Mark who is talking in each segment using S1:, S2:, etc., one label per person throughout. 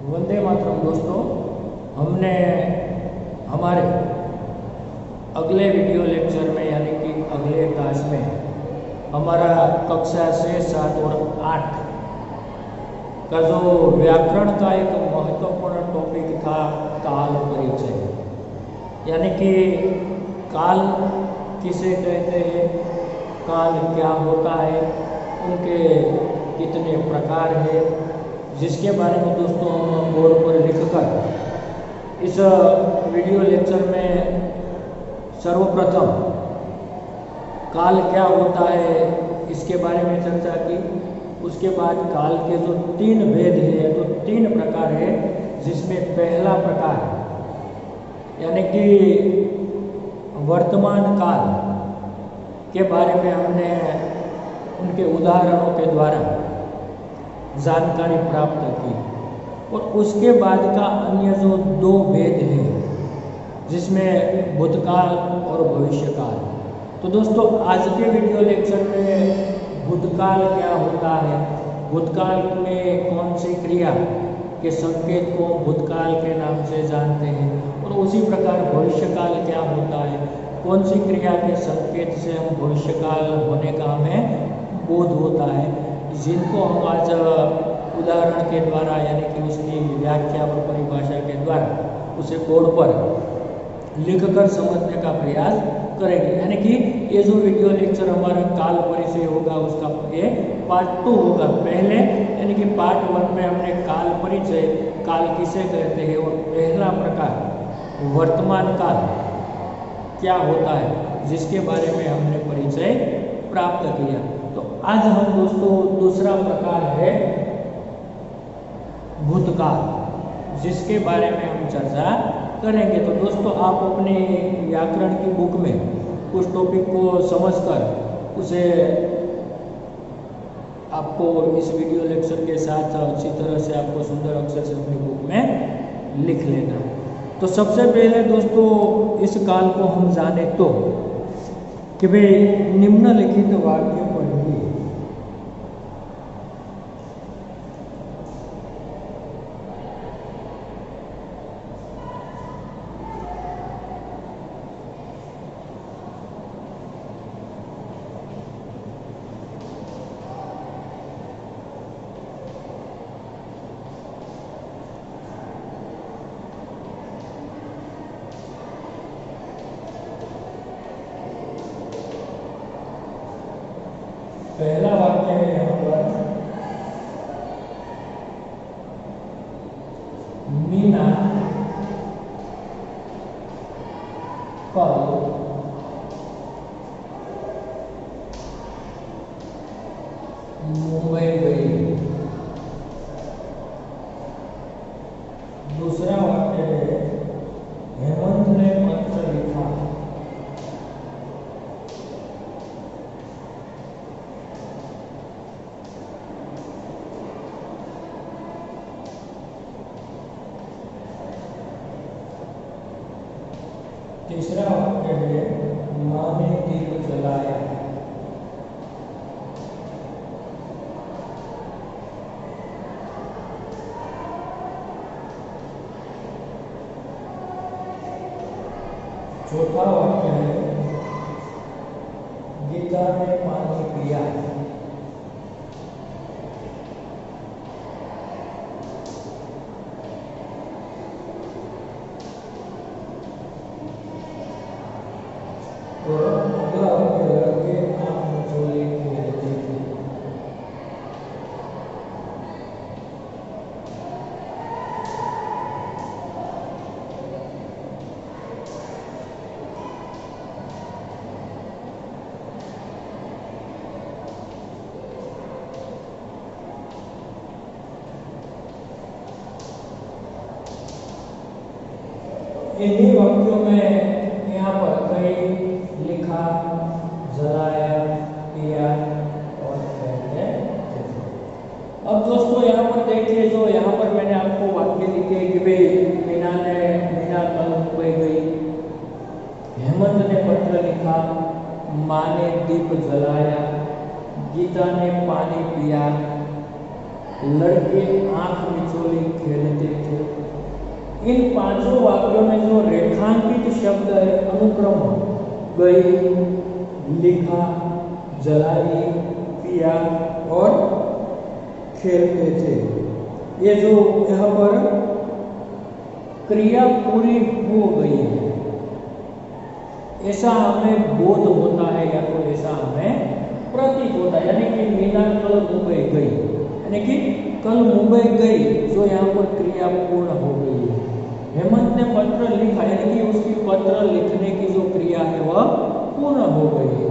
S1: वंदे मातरम दोस्तों। हमने हमारे अगले वीडियो लेक्चर में यानी कि अगले क्लास में हमारा कक्षा 6, 7 और 8 का जो व्याकरण का एक महत्वपूर्ण टॉपिक था काल परिचय, यानी कि काल किसे कहते हैं, काल क्या होता है, उनके कितने प्रकार हैं, जिसके बारे में दोस्तों हम बोर्ड पर लिखकर इस वीडियो लेक्चर में सर्वप्रथम काल क्या होता है इसके बारे में चर्चा की। उसके बाद काल के जो 3 भेद हैं, तो 3 प्रकार है, जिसमें पहला प्रकार यानी कि वर्तमान काल के बारे में हमने उनके उदाहरणों के द्वारा जानकारी प्राप्त की। और उसके बाद का अन्य जो 2 भेद हैं, जिसमें भूतकाल और भविष्यकाल। तो दोस्तों आज के वीडियो लेक्चर में भूतकाल क्या होता है, भूतकाल में कौन सी क्रिया के संकेत को भूतकाल के नाम से जानते हैं, और उसी प्रकार भविष्यकाल क्या होता है, कौन सी क्रिया के संकेत से हम भविष्यकाल होने का हमें बोध होता है, जिनको हम आज उदाहरण के द्वारा यानी कि उसकी व्याख्या और परिभाषा के द्वारा उसे बोर्ड पर लिखकर समझने का प्रयास करेंगे। यानी कि ये जो वीडियो लेक्चर हमारा काल परिचय होगा उसका ये पार्ट 2 होगा। पहले यानी कि पार्ट 1 में हमने काल परिचय, काल किसे कहते हैं, और पहला प्रकार वर्तमान काल क्या होता है, जिसके बारे में हमने परिचय प्राप्त किया। तो आज हम दोस्तों दूसरा प्रकार है भूतकाल, जिसके बारे में हम चर्चा करेंगे। तो दोस्तों आप अपने व्याकरण की बुक में उस टॉपिक को समझकर उसे आपको इस वीडियो लेक्चर के साथ अच्छी तरह से आपको सुंदर अक्षर से अपनी बुक में लिख लेना है। तो सबसे पहले दोस्तों इस काल को हम जाने तो कि भाई निम्नलिखित वाक्य पढ़िए। पहला वाक्य है यहाँ पर, मीना कल मुंबई गई। दूसरा वाक्य है, हेमंत ने पत्र लिखा। तीसरा वाक्य है, माँ ने दीप जलाया। चौथा वाक्य है, गीता ने पानी पिया। और अगला वाक्य है, आँख मचोले खेलते थे। इन्हीं वाक्यों में यहाँ पर कई लिखा, जलाया, पिया और खेलते थे। अब दोस्तों यहाँ पर देखिए, जो यहाँ पर मैंने आपको वाक्य लिखे कि भाई मीना कल मुंबई गई, हेमंत ने पत्र लिखा, माँ ने दीप जलाया, गीता ने पानी पिया, लड़के आंख मिचोली खेलते थे। इन पांचों वाक्यों में जो रेखांकित शब्द है अनुक्रम गई, लिखा, जलाई, पिया और खेलते थे, ये जो यहाँ पर क्रिया पूरी हो गई है ऐसा हमें बोध होता है या तो ऐसा हमें प्रतीत होता है। यानी कि मीना कल मुंबई गई, यानी कि कल मुंबई गई जो यहाँ पर क्रिया पूर्ण हो गई है। हेमंत ने पत्र लिखा, यानी कि उसकी पत्र लिखने की जो क्रिया है वह पूर्ण हो गई है।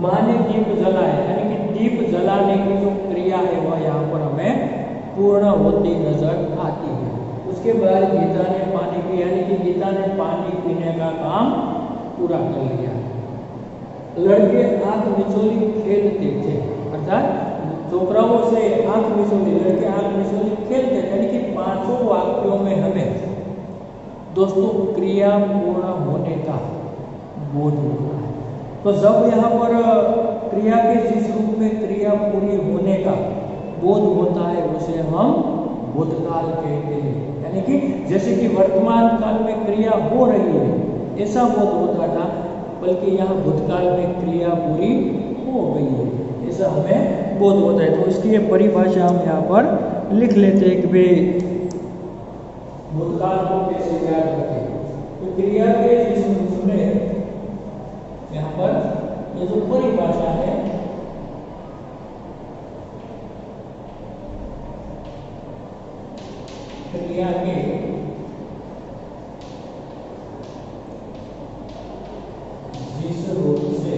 S1: माँ ने दीप जलाया, यानी कि दीप जलाने की जो क्रिया है वह यहाँ पर हमें पूर्ण होती नजर आती है। उसके बाद गीता ने पानी पिया, यानी कि गीता ने पानी पीने का काम पूरा कर लिया। लड़के आंख मिचोली खेलते थे, अर्थात छोकराओं से आंख मिचोली, लड़के आंख मिचोली खेलते थे, यानी कि पांचों वाक्यों में हमें दोस्तों क्रिया पूर्ण होने का बोध होता है। तो जब यहाँ पर क्रिया के जिस रूप में क्रिया पूरी होने का बोध होता है उसे हम भूतकाल कहते हैं। यानी कि जैसे कि वर्तमान काल में क्रिया हो रही है ऐसा बोध होता था, बल्कि यहाँ भूतकाल में क्रिया पूरी हो गई है ऐसा हमें बोध होता है। तो इसकी ये परिभाषा हम यहाँ पर लिख लेते हैं कि भाई भूतकाल को कैसे याद रखें। तो क्रिया के जिस रूप में यहाँ पर ये जो परिभाषा है क्रिया के जिस रूप से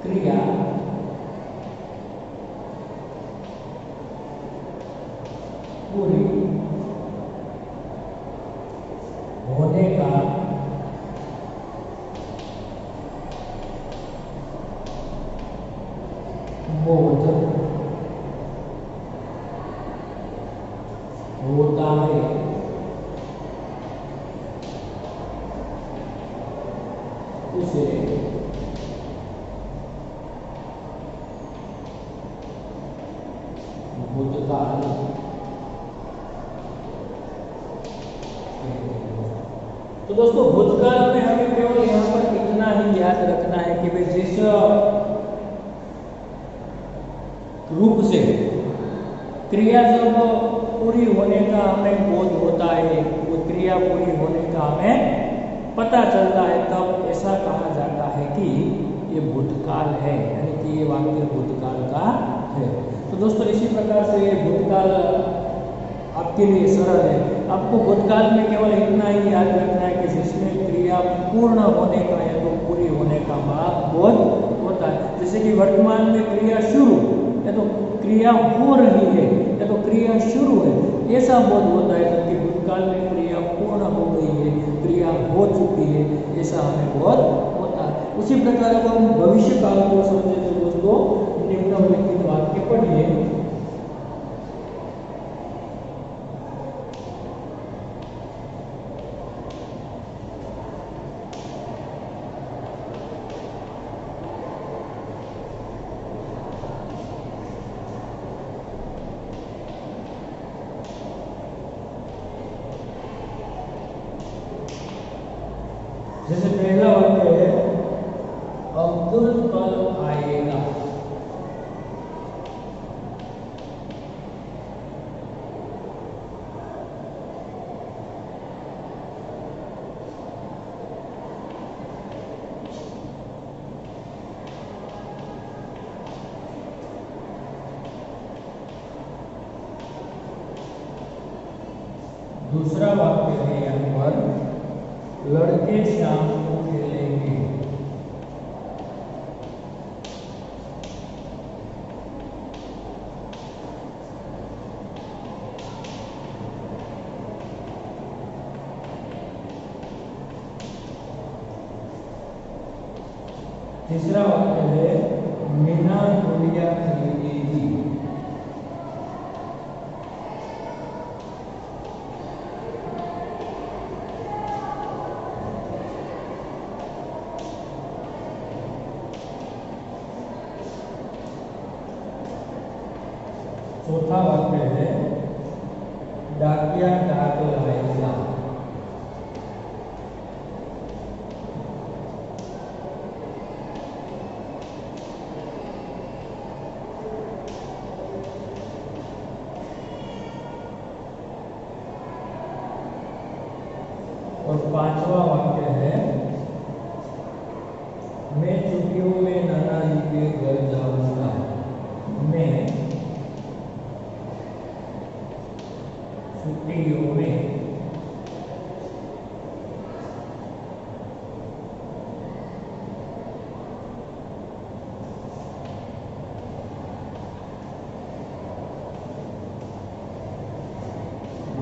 S1: क्रिया पूरी होने का बोध होता है उसे भूतकाल। तो दोस्तों भूतकाल में हमें केवल यहाँ पर इतना ही याद रखना है कि भाई जिस रूप से क्रिया जब पूरी होने का हमें बोध होता है, वो क्रिया पूरी होने का हमें पता चलता है, तब ऐसा कहा जाता है कि ये भूतकाल है, यानी कि ये वाक्य भूतकाल का है। तो दोस्तों इसी प्रकार से ये भूतकाल आपके लिए सरल है। आपको भूतकाल में केवल इतना ही याद रखना है कि जिसमें क्रिया पूर्ण होने का या तो पूरी होने का बोध होता है। जैसे कि वर्तमान में क्रिया शुरू या तो क्रिया हो रही है या तो क्रिया शुरू है ऐसा बोध होता है, जबकि भूतकाल में क्रिया पूर्ण हो गई है, क्रिया हो चुकी है ऐसा हमें बोध होता है। उसी प्रकार को हम भविष्य काल को समझे तो दोस्तों निम्नलिखित वाक्य पढ़िए। जैसे पहला वाक्य है अब्दुल कल आएगा। दूसरा वाक्य है यहाँ पर लड़के शाम को खेलेंगे। तीसरा वाक्य है मीना गुड़िया खरीदेगी। डाकिया डाक लाएगा। और पांचवा वाक्य है, मैं छुट्टियों में नाना जी के घर जाऊंगा। मैं छुट्टियों में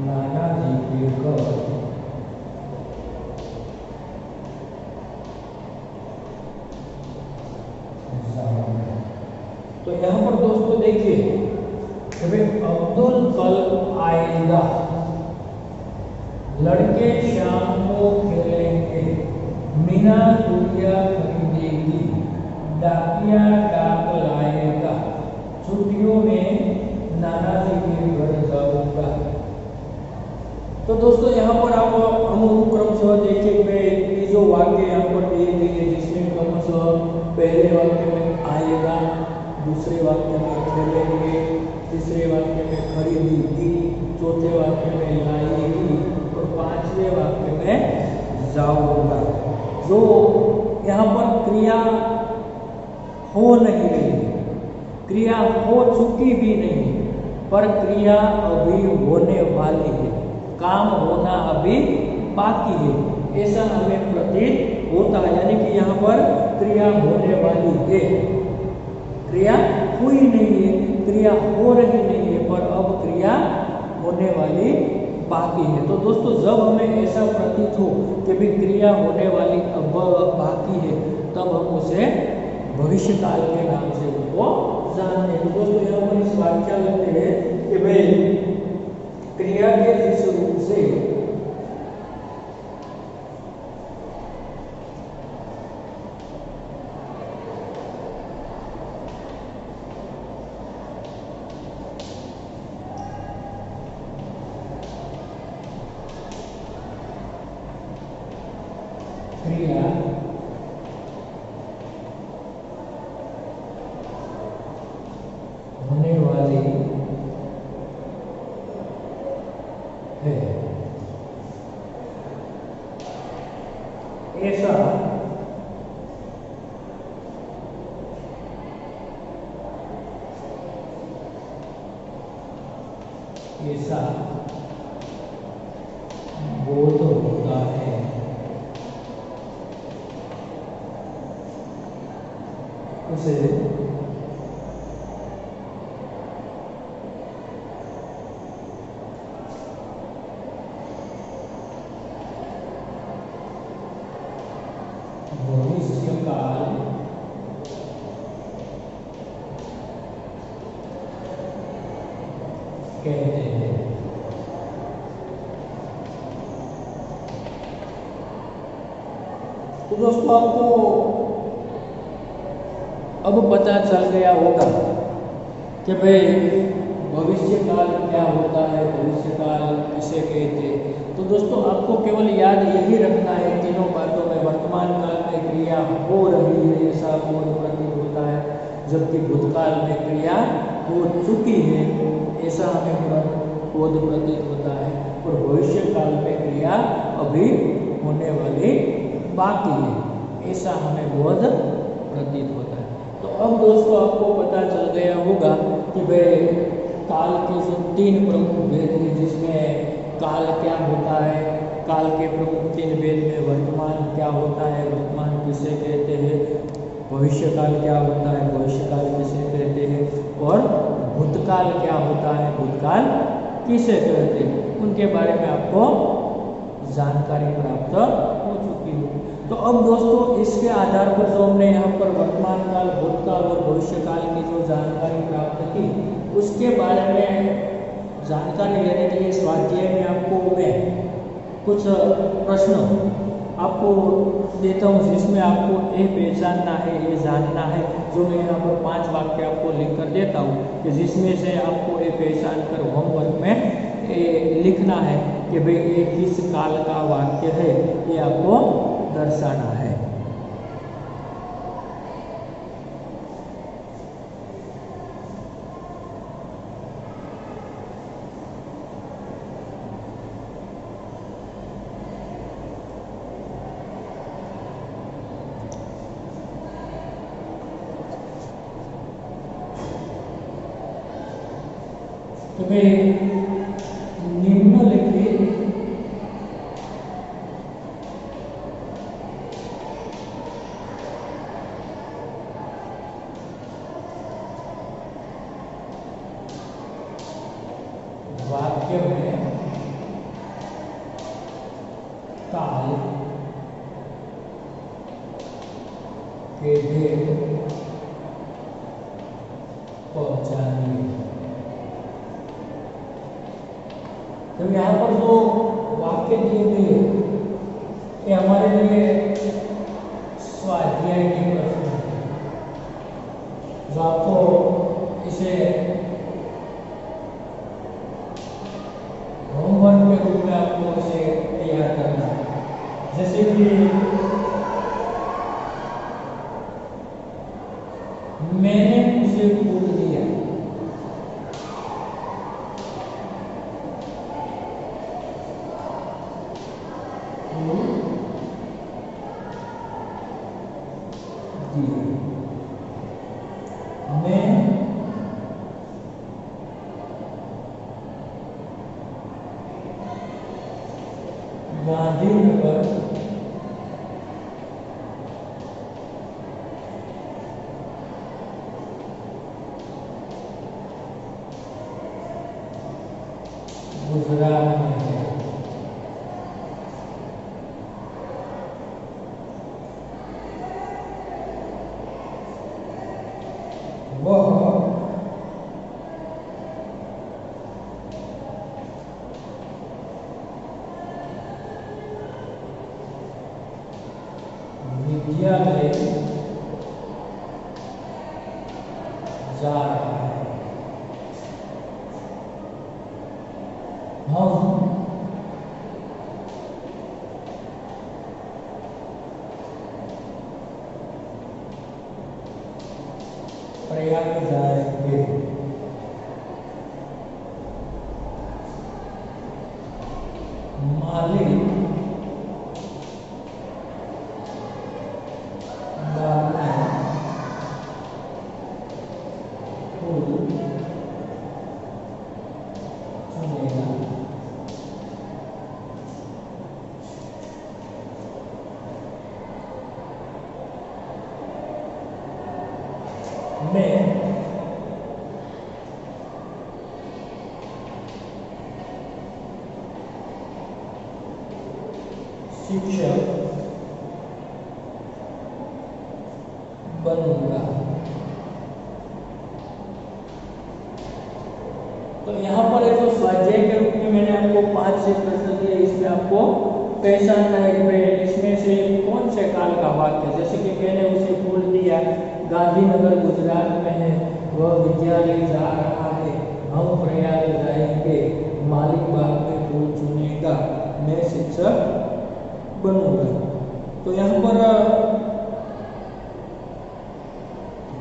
S1: नाना जी के घर जाऊंगा। तो यहाँ पर दोस्तों देखिए, अब्दुल कल आएगा, लड़के शाम को खेलेंगे, मीना गुड़िया खरीदेगी, डाकिया डाक लाएगा, छुट्टियों में नाना जी के घर जाऊंगा। तो दोस्तों यहाँ पर आप हम क्रमशः देखेंगे कि जो वाक्य यहाँ पर दिए गए हैं, जिसमें क्रमशः पहले वाक्य में आएगा, दूसरे वाक्य में खेलेंगे, तीसरे वाक्य में खरीदेगी, चौथे वाक्य में लाएगी और पांचवें वाक्य में जाऊंगा। जो यहाँ पर क्रिया हो नहीं रही, क्रिया हो चुकी भी नहीं, पर क्रिया अभी होने वाली है, काम होना अभी बाकी है, ऐसा हमें प्रतीत होता है। यानी कि यहाँ पर क्रिया होने वाली है, क्रिया हुई नहीं है, क्रिया हो रही नहीं है, पर अब क्रिया होने वाली बाकी है। तो दोस्तों जब हमें ऐसा प्रतीत हो कि भी क्रिया होने वाली अब बाकी है, तब हम उसे भविष्य काल के नाम से उनको जानते हैं। तो दोस्तों यहाँ पर इस वाक्य लेते हैं कि भाई क्रिया के जिस रूप से क्रिया होने वाली है, ऐसा बोध होता है। उसे भविष्य काल कहते हैं। तो दोस्तों आपको अब पता चल गया होगा कि भाई भविष्य काल क्या होता है, भविष्य काल किसे कहते हैं। तो दोस्तों आपको केवल याद यही रखना है तीनों बातों में, वर्तमान काल में क्रिया हो रही है ऐसा बोध प्रतीत होता है, जबकि भूतकाल में क्रिया हो चुकी है ऐसा हमें बोध प्रतीत होता है, और भविष्य काल में क्रिया अभी होने वाली बाकी है ऐसा हमें बोध प्रतीत होता है। तो अब दोस्तों आपको पता चल गया होगा कि भाई काल के जो तीन प्रमुख भेद हैं, जिसमें काल क्या होता है, काल के प्रमुख तीन भेद में वर्तमान क्या होता है, वर्तमान किसे कहते हैं, भविष्य काल क्या होता है, भविष्य काल किसे कहते हैं, और भूतकाल क्या होता है, भूतकाल किसे कहते हैं, उनके बारे में आपको जानकारी प्राप्त हो चुकी है। तो अब दोस्तों इसके आधार पर जो हमने यहाँ पर वर्तमान काल, भूतकाल और भविष्य काल की जो जानकारी प्राप्त की, उसके बारे में जानकारी लेने के लिए स्वाध्याय में आपको मैं कुछ प्रश्न आपको देता हूँ, जिसमें आपको ये पहचानना है, ये जानना है। जो मैं यहाँ पर 5 वाक्य आपको लिख कर देता हूँ कि जिसमें से आपको ये पहचान कर होमवर्क में ये लिखना है कि भाई ये किस काल का वाक्य है, ये आपको दर्शाना है। तो भाई निम्नलिखित वाक्य में काल के भेद पहचानिए। तो यहाँ पर जो वाक्य दिए गए ये हमारे लिए स्वाध्याय के प्रश्न है, जो आपको इसे होमवर्क के रूप में आपको इसे तैयार करना है। जैसे कि मैंने उसे फूल दिया, मैं गांधीनगर गुजरात में है। वह विद्यालय जा रहा है। हम प्रयाग जाएंगे। मालिक में शिक्षक बनूंगा। तो यहाँ पर एक तो स्वाध्याय के रूप में मैंने आपको 5 से प्रश्न दिए, इसमें आपको पहचानना है कि इसमें से कौन से काल का वाक्य। जैसे कि मैंने उसे फूल दिया, गांधीनगर गुजरात में है, वह विद्यालय जा रहा है, हम प्रयाग जाएंगे, मालिक बाग में फूल चुनेगा, मैं शिक्षक बनूंगा। तो यहाँ पर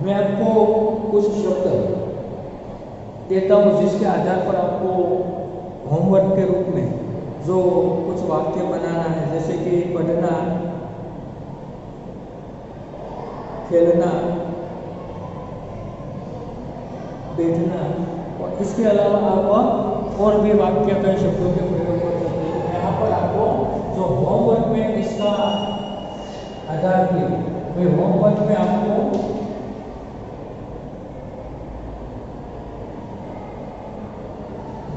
S1: मैं आपको कुछ शब्द देता हूँ जिसके आधार पर आपको होमवर्क के रूप में जो कुछ वाक्य बनाना है। जैसे कि पढ़ना, खेलना, बैठना, और इसके अलावा आप और भी वाक्य कई शब्दों के प्रयोग कर सकते हैं। यहाँ पर आपको जो होमवर्क में इसका आधार थी, वही होमवर्क में आपको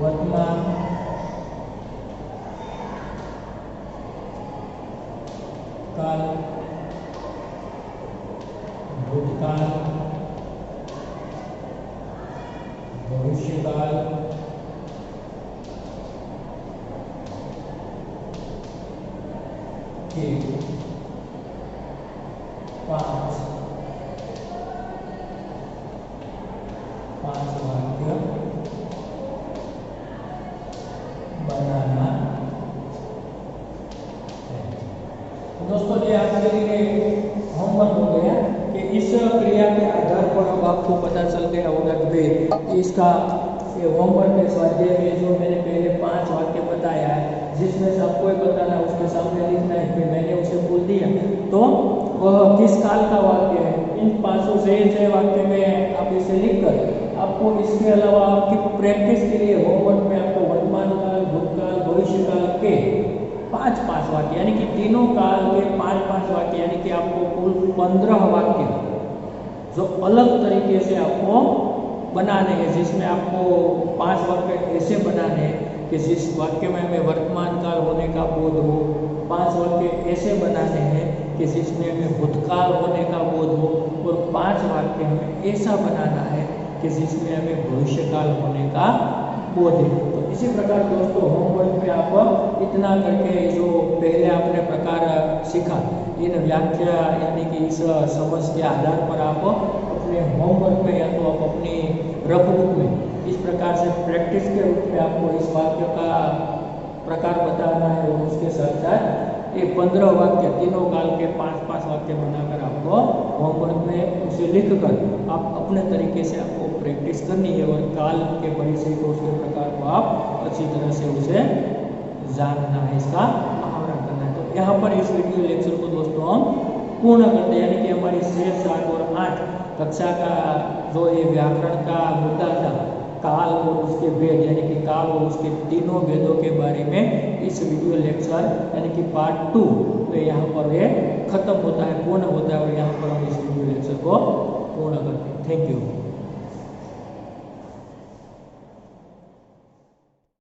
S1: वर्तमान, काल, भूतकाल, भविष्यकाल, के 5 वाक्य बनाना है। दोस्तों ये आपके लिए होमवर्क हो गया कि इस क्रिया के आधार पर अब आपको पता चल गया होगा कि भाई इसका ये होमवर्क के स्वाध्याय में जो मैंने पहले 5 वाक्य बताया है, जिसमें से आपको बताना उसके सामने लिखना है, फिर मैंने उसे बोल दिया तो वह किस काल का वाक्य है। इन 506 वाक्य में आप इसे लिखकर आपको इसके अलावा आपकी प्रैक्टिस के लिए होमवर्क में आपको वर्तमान काल, भूतकाल, भविष्य काल के 5-5 वाक्य यानी कि तीनों काल के 5-5 वाक्य यानी कि आपको कुल 15 वाक्य जो अलग तरीके से आपको बनाने हैं, जिसमें आपको 5 वाक्य ऐसे बनाने हैं कि जिस वाक्य में हमें वर्तमान काल होने का बोध हो, 5 वाक्य ऐसे बनाने हैं कि जिसमें हमें भूतकाल होने का बोध हो, और 5 वाक्य हमें ऐसा बनाना है कि जिसमें हमें भविष्यकाल होने का बोध है। तो इसी प्रकार दोस्तों होमवर्क में आप इतना करके जो पहले आपने प्रकार सीखा, इन व्याख्या यानी कि इस समझ के आधार पर आप अपने होमवर्क में या तो आप अपनी रफ बुक में इस प्रकार से प्रैक्टिस के रूप में आपको इस वाक्य का प्रकार बताना है, और उसके साथ साथ ये 15 वाक्य तीनों काल के 5-5 वाक्य बनाकर आपको होमवर्क में उसे लिखकर आप अपने तरीके से आपको प्रैक्टिस करनी है, और काल के परिचय को उसके प्रकार को आप अच्छी तरह से उसे जानना है, इसका आहरण करना है। तो यहाँ पर इस वीडियो लेक्चर को दोस्तों हम पूर्ण करते हैं, यानी कि हमारी 6, 7 और 8 कक्षा का जो ये व्याकरण का मुद्दा था, काल और उसके भेद यानी कि काल और उसके तीनों भेदों के बारे में इस वीडियो लेक्चर यानी कि पार्ट 2 में यहाँ पर ये खत्म होता है, पूर्ण होता है, और यहाँ पर हम इस वीडियो लेक्चर को पूर्ण करते हैं। Thank you.